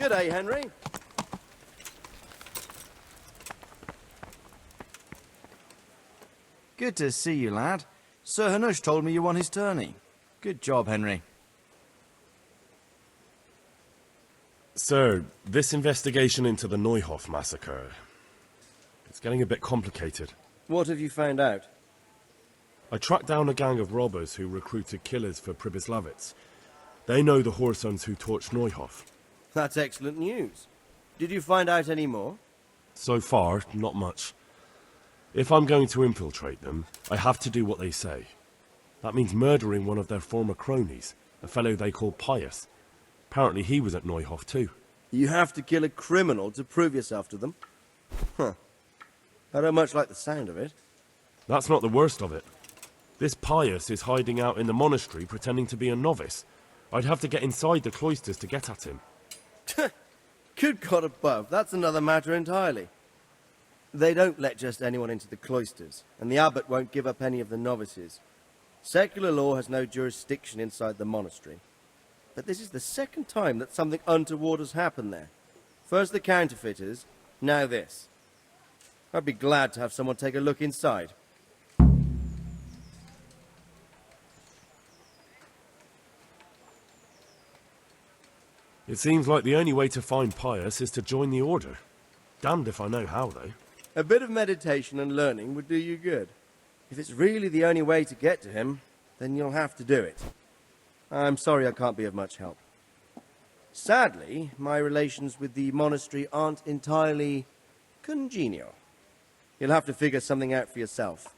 G'day, Henry. Good to see you, lad. Sir Hanush told me you won his tourney. Good job, Henry. Sir, this investigation into the Neuhof massacre, it's getting a bit complicated. What have you found out? I tracked down a gang of robbers who recruited killers for Pribyslavitz. They know the Horsons who torched Neuhof. That's excellent news. Did you find out any more? So far, not much. If I'm going to infiltrate them, I have to do what they say. That means murdering one of their former cronies, a fellow they call Pius. Apparently he was at Neuhof too. You have to kill a criminal to prove yourself to them? Huh. I don't much like the sound of it. That's not the worst of it. This Pius is hiding out in the monastery pretending to be a novice. I'd have to get inside the cloisters to get at him. Good God above, that's another matter entirely. They don't let just anyone into the cloisters, and the abbot won't give up any of the novices. Secular law has no jurisdiction inside the monastery. But this is the second time that something untoward has happened there. First the counterfeiters, now this. I'd be glad to have someone take a look inside. It seems like the only way to find Pius is to join the order. Damned if I know how, though. A bit of meditation and learning would do you good. If it's really the only way to get to him, then you'll have to do it. I'm sorry I can't be of much help. Sadly, my relations with the monastery aren't entirely congenial. You'll have to figure something out for yourself.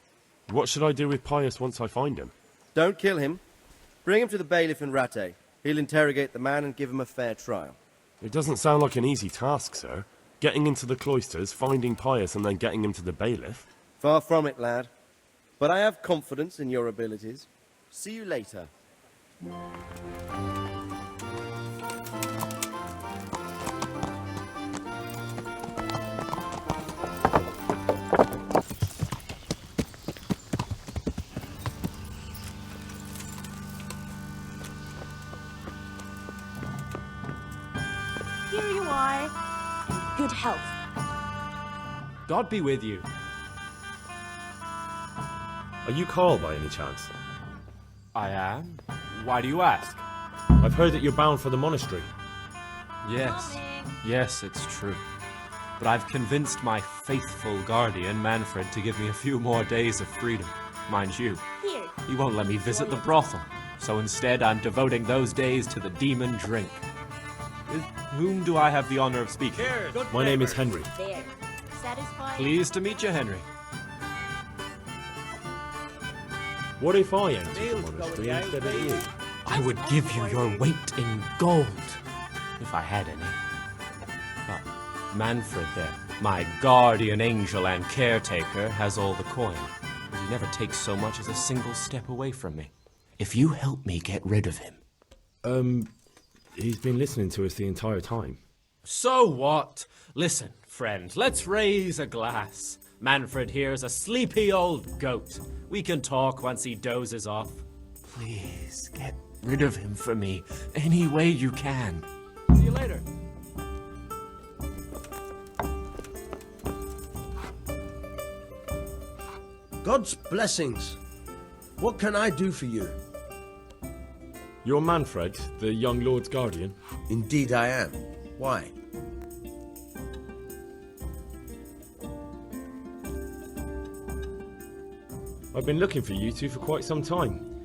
What should I do with Pius once I find him? Don't kill him. Bring him to the bailiff in Rattay. He'll interrogate the man and give him a fair trial. It doesn't sound like an easy task, sir. Getting into the cloisters, finding Pius, and then getting him to the bailiff. Far from it, lad. But I have confidence in your abilities. See you later. Here you are, in good health. God be with you. Are you Carl by any chance? I am. Why do you ask? I've heard that you're bound for the monastery. Yes. Coming. Yes, it's true. But I've convinced my faithful guardian, Manfred, to give me a few more days of freedom. Mind you, Here. he won't let me visit the brothel. So instead, I'm devoting those days to the demon drink. With whom do I have the honor of speaking? My name is Henry. There. Satisfied? Pleased to meet you, Henry. What if I enter the monastery instead of you? I would give you your weight in gold, if I had any. But Manfred there, my guardian angel and caretaker, has all the coin. And he never takes so much as a single step away from me. If you help me get rid of him. He's been listening to us the entire time. So what? Listen, friend, let's raise a glass. Manfred here's a sleepy old goat. We can talk once he dozes off. Please, get rid of him for me, any way you can. See you later. God's blessings. What can I do for you? You're Manfred, the young lord's guardian? Indeed I am. Why? I've been looking for you two for quite some time.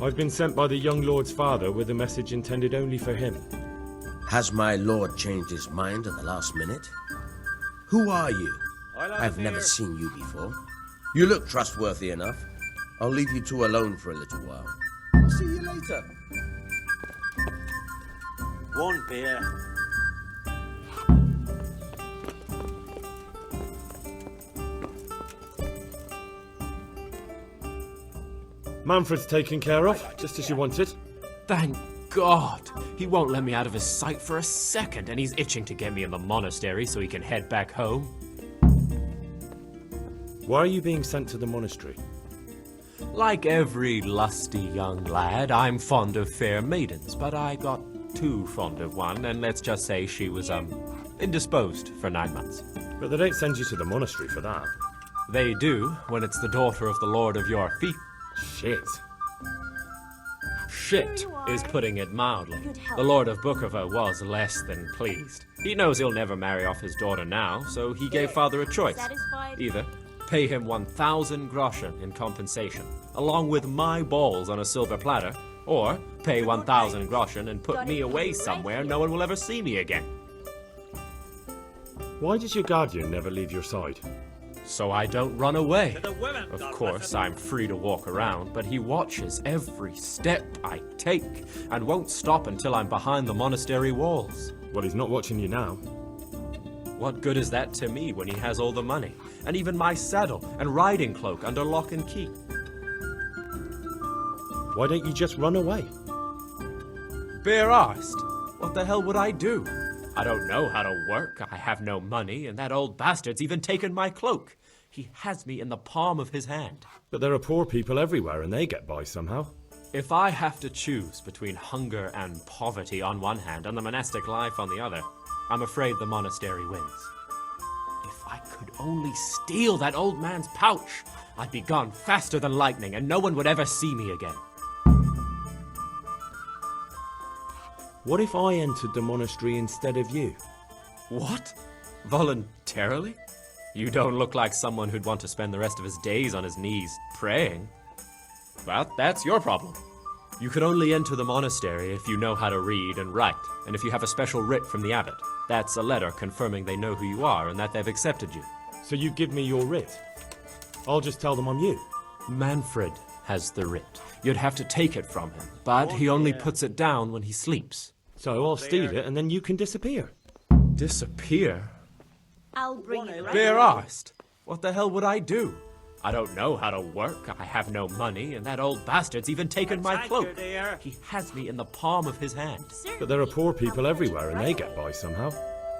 I've been sent by the young lord's father with a message intended only for him. Has my lord changed his mind at the last minute? Who are you? I've never seen you before. You look trustworthy enough. I'll leave you two alone for a little while. I'll see you later. One beer. Manfred's taken care of, just as you wanted. Thank God. He won't let me out of his sight for a second, and he's itching to get me in the monastery so he can head back home. Why are you being sent to the monastery? Like every lusty young lad, I'm fond of fair maidens, but I got too fond of one, and let's just say she was, indisposed for 9 months. But they don't send you to the monastery for that. They do when it's the daughter of the Lord of your feet. Shit. Shit is putting it mildly. The Lord of Bukova was less than pleased. He knows he'll never marry off his daughter now, so he gave father a choice. Satisfied? Either pay him 1,000 groschen in compensation, along with my balls on a silver platter, or pay 1,000 groschen and put me away somewhere no one will ever see me again. Why does your guardian never leave your side? So I don't run away. Of course, I'm free to walk around, but he watches every step I take and won't stop until I'm behind the monastery walls. Well, he's not watching you now. What good is that to me when he has all the money, and even my saddle and riding cloak under lock and key? Why don't you just run away? Bare-arsed? What the hell would I do? I don't know how to work, I have no money, and that old bastard's even taken my cloak. He has me in the palm of his hand. But there are poor people everywhere and they get by somehow. If I have to choose between hunger and poverty on one hand and the monastic life on the other, I'm afraid the monastery wins. If I could only steal that old man's pouch, I'd be gone faster than lightning and no one would ever see me again. What if I entered the monastery instead of you? What? Voluntarily? You don't look like someone who'd want to spend the rest of his days on his knees praying. Well, that's your problem. You can only enter the monastery if you know how to read and write, and if you have a special writ from the abbot. That's a letter confirming they know who you are and that they've accepted you. So you give me your writ. I'll just tell them I'm you. Manfred has the writ. You'd have to take it from him, but he only puts it down when he sleeps. So I'll steal it and then you can disappear. Disappear? I'll bring it right Bare-arsed? What the hell would I do? I don't know how to work, I have no money, and that old bastard's even taken my cloak. He has me in the palm of his hand. But there are poor people everywhere and they get by somehow.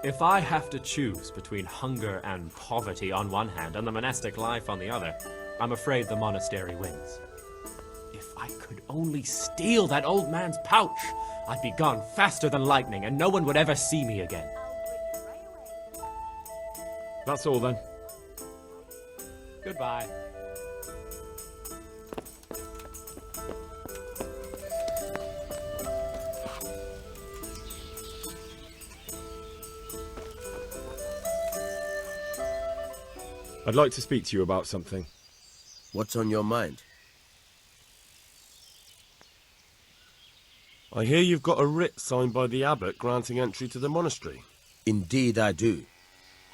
If I have to choose between hunger and poverty on one hand and the monastic life on the other, I'm afraid the monastery wins. If I could only steal that old man's pouch, I'd be gone faster than lightning and no one would ever see me again. That's all then. Goodbye. I'd like to speak to you about something. What's on your mind? I hear you've got a writ signed by the abbot granting entry to the monastery. Indeed I do.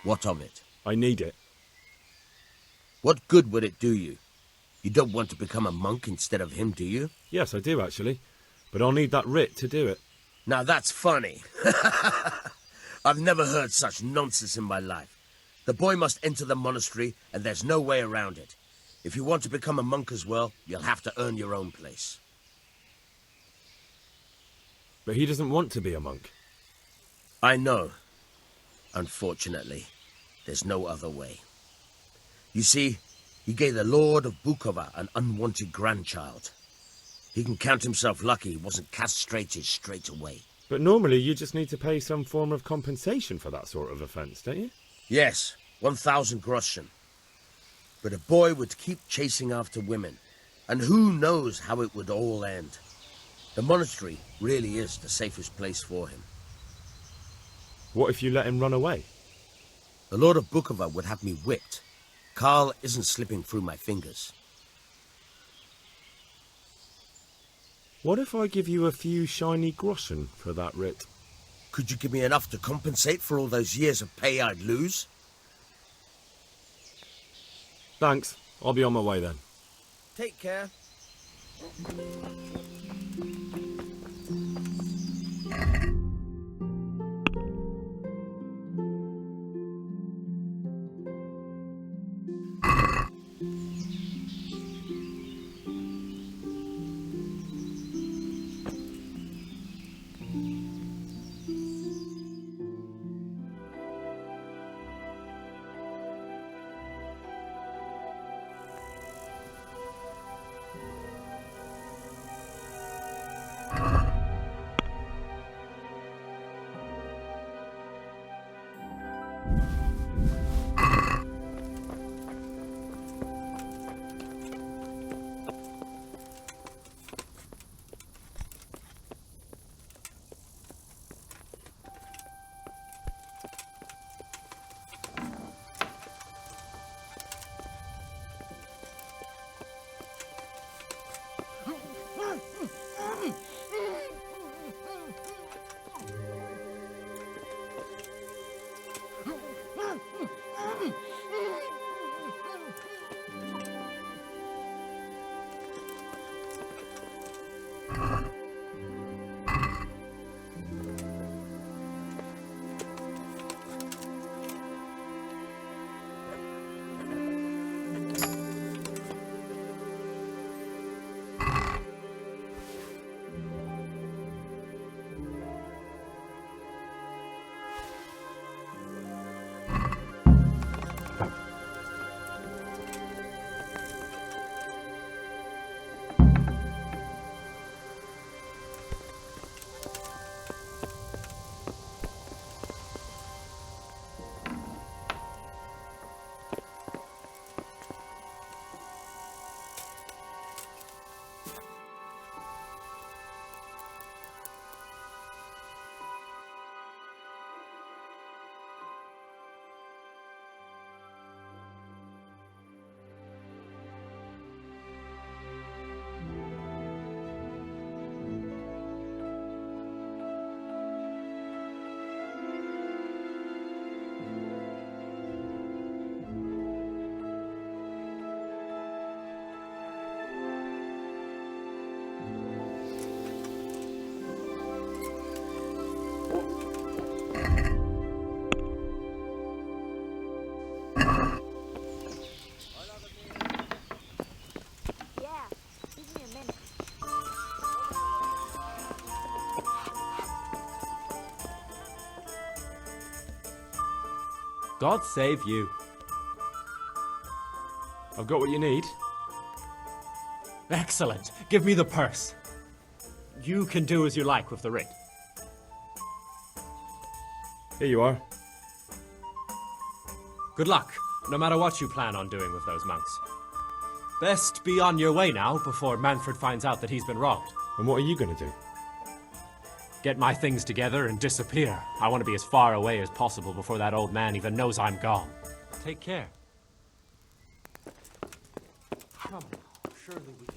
What of it? I need it. What good would it do you? You don't want to become a monk instead of him, do you? Yes, I do actually. But I'll need that writ to do it. Now that's funny. I've never heard such nonsense in my life. The boy must enter the monastery, and there's no way around it. If you want to become a monk as well, you'll have to earn your own place. But he doesn't want to be a monk. I know. Unfortunately, there's no other way. You see, he gave the Lord of Bukova an unwanted grandchild. He can count himself lucky he wasn't castrated straight away. But normally you just need to pay some form of compensation for that sort of offence, don't you? Yes, 1,000 groschen. But a boy would keep chasing after women, and who knows how it would all end. The monastery really is the safest place for him. What if you let him run away? The Lord of Bukova would have me whipped. Karl isn't slipping through my fingers. What if I give you a few shiny groschen for that writ? Could you give me enough to compensate for all those years of pay I'd lose? Thanks. I'll be on my way then. Take care. God save you. I've got what you need. Excellent. Give me the purse. You can do as you like with the ring. Here you are. Good luck, no matter what you plan on doing with those monks. Best be on your way now before Manfred finds out that he's been robbed. And what are you going to do? Get my things together and disappear. I want to be as far away as possible before that old man even knows I'm gone. Take care. Come now, surely we can...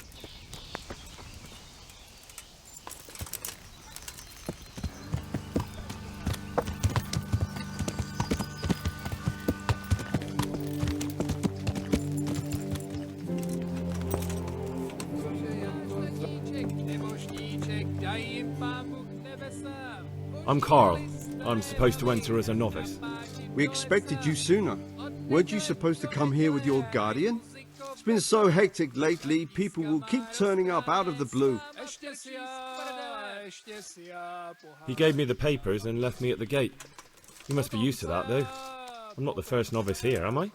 I'm Carl. I'm supposed to enter as a novice. We expected you sooner. Weren't you supposed to come here with your guardian? It's been so hectic lately, people will keep turning up out of the blue. He gave me the papers and left me at the gate. You must be used to that, though. I'm not the first novice here, am I?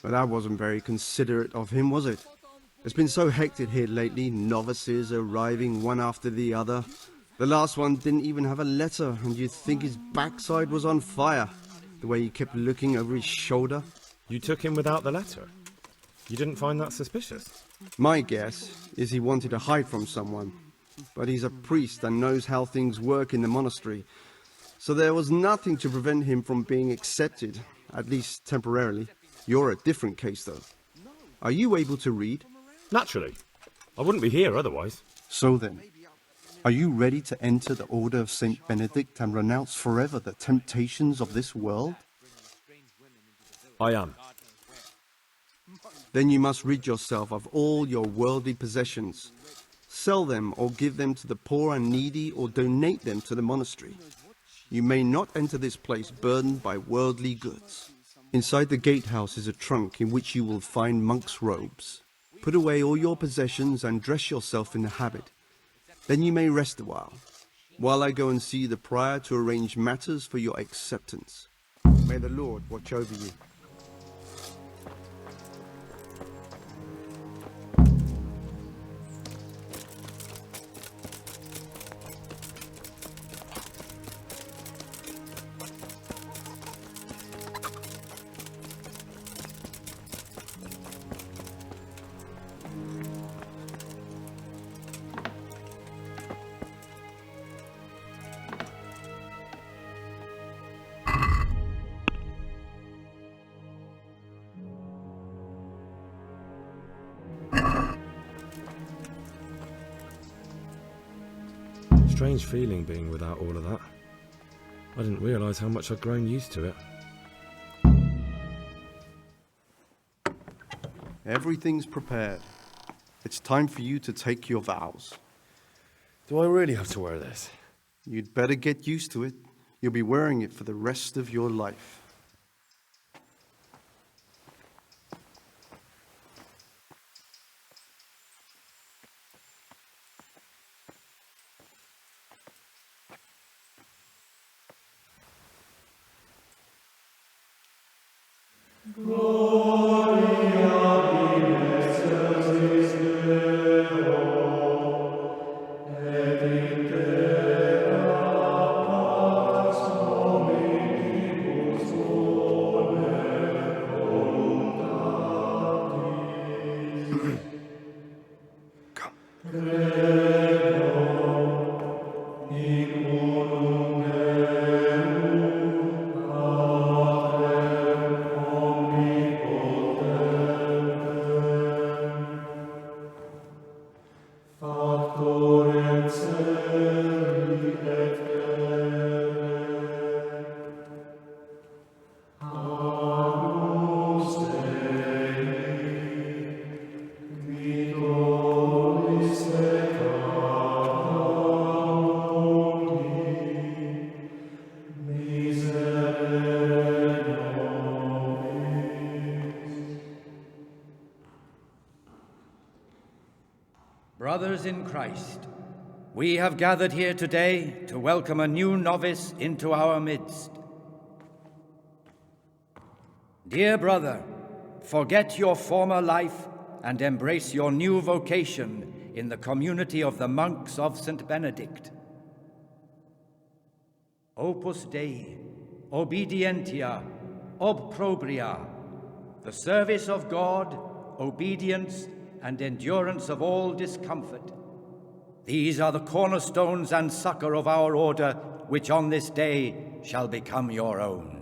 But that wasn't very considerate of him, was it? It's been so hectic here lately, novices arriving one after the other. The last one didn't even have a letter, and you'd think his backside was on fire, the way he kept looking over his shoulder. You took him without the letter? You didn't find that suspicious? My guess is he wanted to hide from someone, but he's a priest and knows how things work in the monastery, so there was nothing to prevent him from being accepted, at least temporarily. You're a different case, though. Are you able to read? Naturally. I wouldn't be here otherwise. So then, are you ready to enter the Order of Saint Benedict and renounce forever the temptations of this world? I am. Then you must rid yourself of all your worldly possessions. Sell them or give them to the poor and needy or donate them to the monastery. You may not enter this place burdened by worldly goods. Inside the gatehouse is a trunk in which you will find monks' robes. Put away all your possessions and dress yourself in the habit. Then you may rest a while I go and see the prior to arrange matters for your acceptance. May the Lord watch over you. Strange feeling being without all of that. I didn't realise how much I'd grown used to it. Everything's prepared. It's time for you to take your vows. Do I really have to wear this? You'd better get used to it. You'll be wearing it for the rest of your life. Brothers in Christ, we have gathered here today to welcome a new novice into our midst. Dear brother, forget your former life and embrace your new vocation in the community of the monks of St. Benedict. Opus Dei, obedientia, obprobria, the service of God, obedience, and endurance of all discomfort. These are the cornerstones and succor of our order, which on this day shall become your own.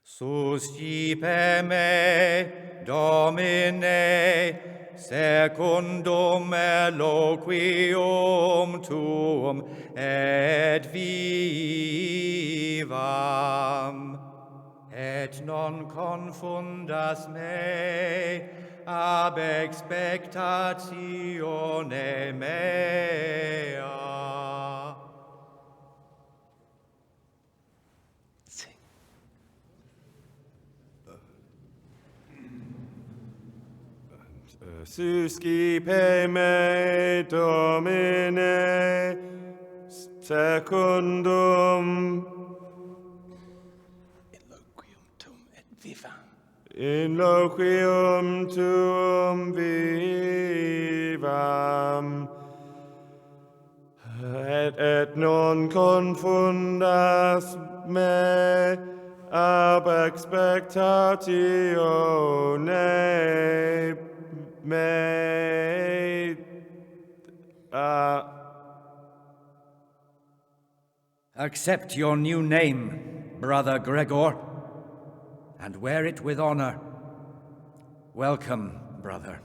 Suscipe me, Domine, secundum eloquium tuum et vivam, et non confundas me ab expectatione mea. Suscipe me, Domine, secundum in loquium tuum vivam, et non confundas me ab expectatione mea. Accept your new name, Brother Gregor, and wear it with honor. Welcome, brother.